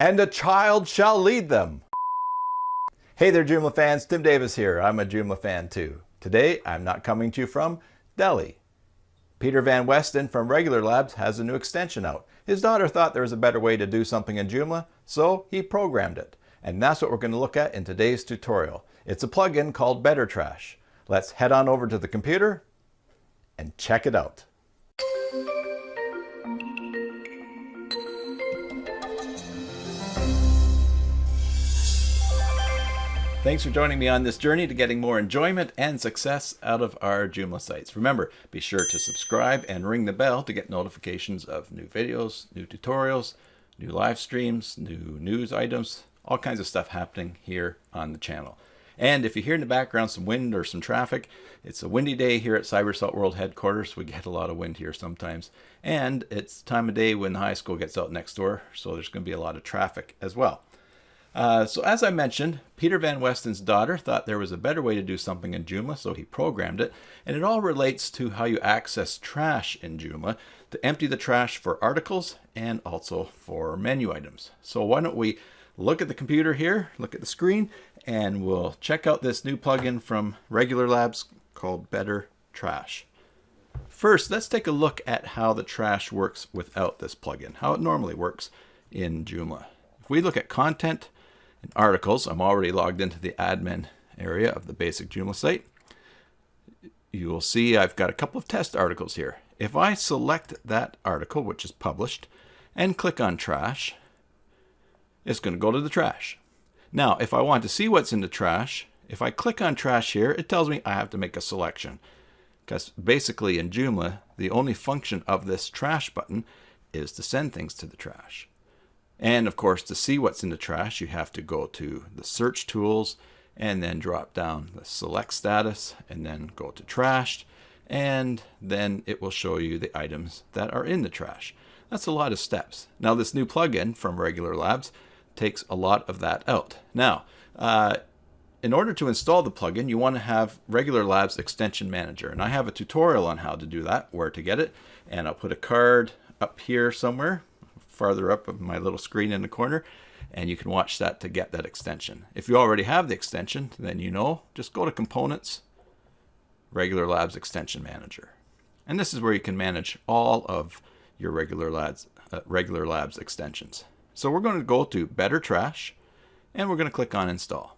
and a child shall lead them. Hey there, Joomla fans. Tim Davis here. I'm a Joomla fan too. Today, I'm not coming to you from Delhi. Peter Van Westen from Regular Labs has a new extension out. His daughter thought there was a better way to do something in Joomla, so he programmed it. And that's what we're going to look at in today's tutorial. It's a plugin called Better Trash. Let's head on over to the computer and check it out. Thanks for joining me on this journey to getting more enjoyment and success out of our Joomla sites. Remember, be sure to subscribe and ring the bell to get notifications of new videos, new tutorials, new live streams, new news items, all kinds of stuff happening here on the channel. And if you hear in the background some wind or some traffic, it's a windy day here at CyberSalt World headquarters. We get a lot of wind here sometimes. And it's the time of day when the high school gets out next door, so there's going to be a lot of traffic as well. So as I mentioned, Peter Van Westen's daughter thought there was a better way to do something in Joomla, so he programmed it. And it all relates to how you access trash in Joomla to empty the trash for articles and also for menu items. So why don't we look at the computer here, look at the screen, and we'll check out this new plugin from Regular Labs called Better Trash. First, let's take a look at how the trash works without this plugin, how it normally works in Joomla. If we look at content and articles, I'm already logged into the admin area of the Basic Joomla site. You will see I've got a couple of test articles here. If I select that article, which is published, and click on trash, it's going to go to the trash. Now, if I want to see what's in the trash, if I click on trash here, it tells me I have to make a selection. Because basically in Joomla, the only function of this trash button is to send things to the trash. And of course, to see what's in the trash, you have to go to the search tools and then drop down the select status and then go to trashed. And then it will show you the items that are in the trash. That's a lot of steps. Now, this new plugin from Regular Labs takes a lot of that out. Now, in order to install the plugin, you want to have Regular Labs Extension Manager. And I have a tutorial on how to do that, where to get it. And I'll put a card up here somewhere, farther up of my little screen in the corner, and you can watch that to get that extension. If you already have the extension, then you know, just go to Components, Regular Labs Extension Manager. And this is where you can manage all of your Regular Labs extensions. So we're going to go to Better Trash, and we're going to click on Install.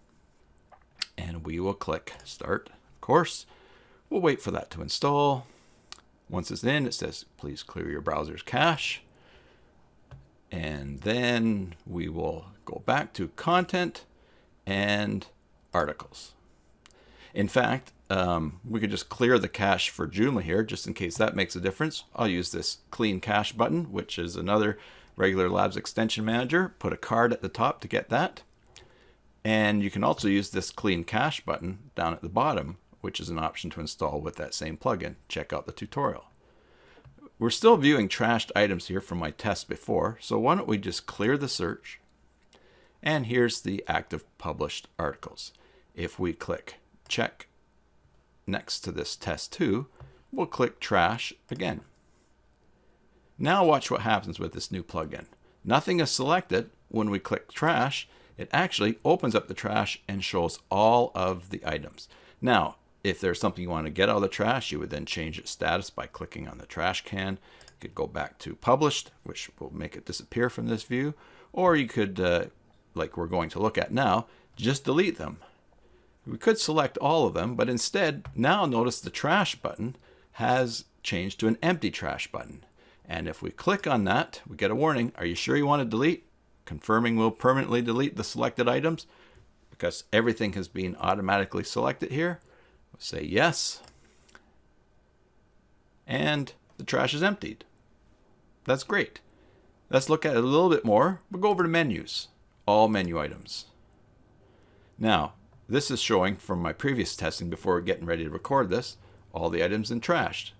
And we will click Start, of course. We'll wait for that to install. Once it's in, it says, please clear your browser's cache. And then we will go back to Content and Articles. In fact, we could just clear the cache for Joomla here, just in case that makes a difference. I'll use this Clean Cache button, which is another Regular Labs Extension Manager. Put a card at the top to get that. And you can also use this Clean Cache button down at the bottom, which is an option to install with that same plugin. Check out the tutorial. We're still viewing trashed items here from my test before, so why don't we just clear the search. And here's the active published articles. If we click check next to this test 2, we'll click trash again. Now watch what happens with this new plugin. Nothing is selected. When we click trash, it actually opens up the trash and shows all of the items. Now, if there's something you want to get out of the trash, you would then change its status by clicking on the trash can. You could go back to published, which will make it disappear from this view. Or you could, like we're going to look at now, just delete them. We could select all of them, but instead, now notice the trash button has changed to an empty trash button. And if we click on that, we get a warning. Are you sure you want to delete? Confirming will permanently delete the selected items because everything has been automatically selected here. We'll say yes. And the trash is emptied. That's great. Let's look at it a little bit more. We'll go over to menus, all menu items. Now, this is showing from my previous testing before getting ready to record this, all the items in trashed.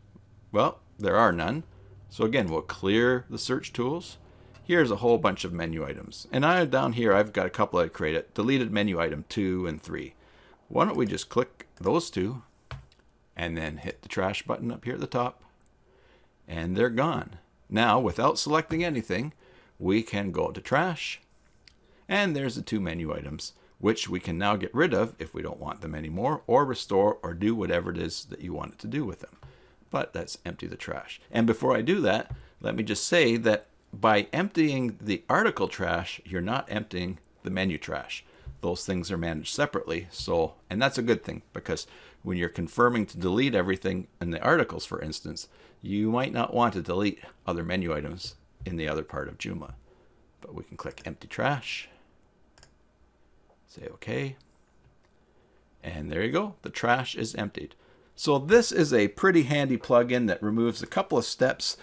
Well, there are none. So again, we'll clear the search tools. Here's a whole bunch of menu items. And down here, I've got a couple I created. Deleted menu item 2 and 3. Why don't we just click those two and then hit the trash button up here at the top. And they're gone. Now, without selecting anything, we can go to trash And there's the 2 menu items, which we can now get rid of if we don't want them anymore, or restore, or do whatever it is that you want it to do with them. But let's empty the trash. And before I do that, let me just say that by emptying the article trash, you're not emptying the menu trash. Those things are managed separately. And that's a good thing, because when you're confirming to delete everything in the articles, for instance, you might not want to delete other menu items in the other part of Joomla. But we can click empty trash, say OK, and there you go. The trash is emptied. So this is a pretty handy plugin that removes a couple of steps,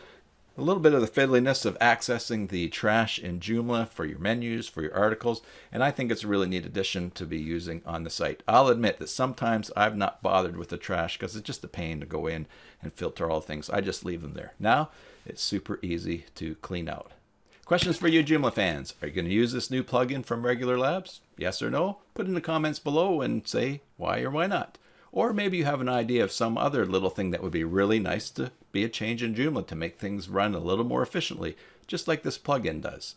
a little bit of the fiddliness of accessing the trash in Joomla for your menus, for your articles, and I think it's a really neat addition to be using on the site. I'll admit that sometimes I've not bothered with the trash because it's just a pain to go in and filter all things. I just leave them there. Now it's super easy to clean out. Questions for you Joomla fans. Are you going to use this new plugin from Regular Labs? Yes or no? Put in the comments below and say why or why not. Or maybe you have an idea of some other little thing that would be really nice to be a change in Joomla to make things run a little more efficiently, just like this plugin does.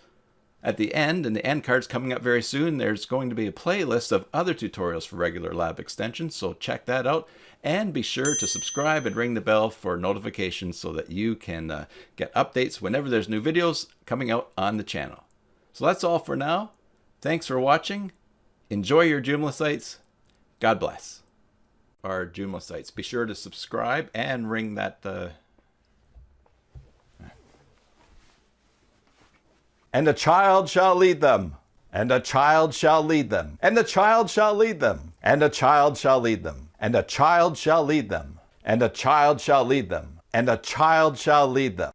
At the end, and the end card's coming up very soon, there's going to be a playlist of other tutorials for Regular Lab extensions, so check that out. And be sure to subscribe and ring the bell for notifications so that you can get updates whenever there's new videos coming out on the channel. So that's all for now. Thanks for watching. Enjoy your Joomla sites. God bless. Our Joomla sites. Be sure to subscribe and ring that And a child shall lead them, and a child shall lead them, and a child shall lead them, and a child shall lead them, and a child shall lead them, and a child shall lead them, and a child shall lead them.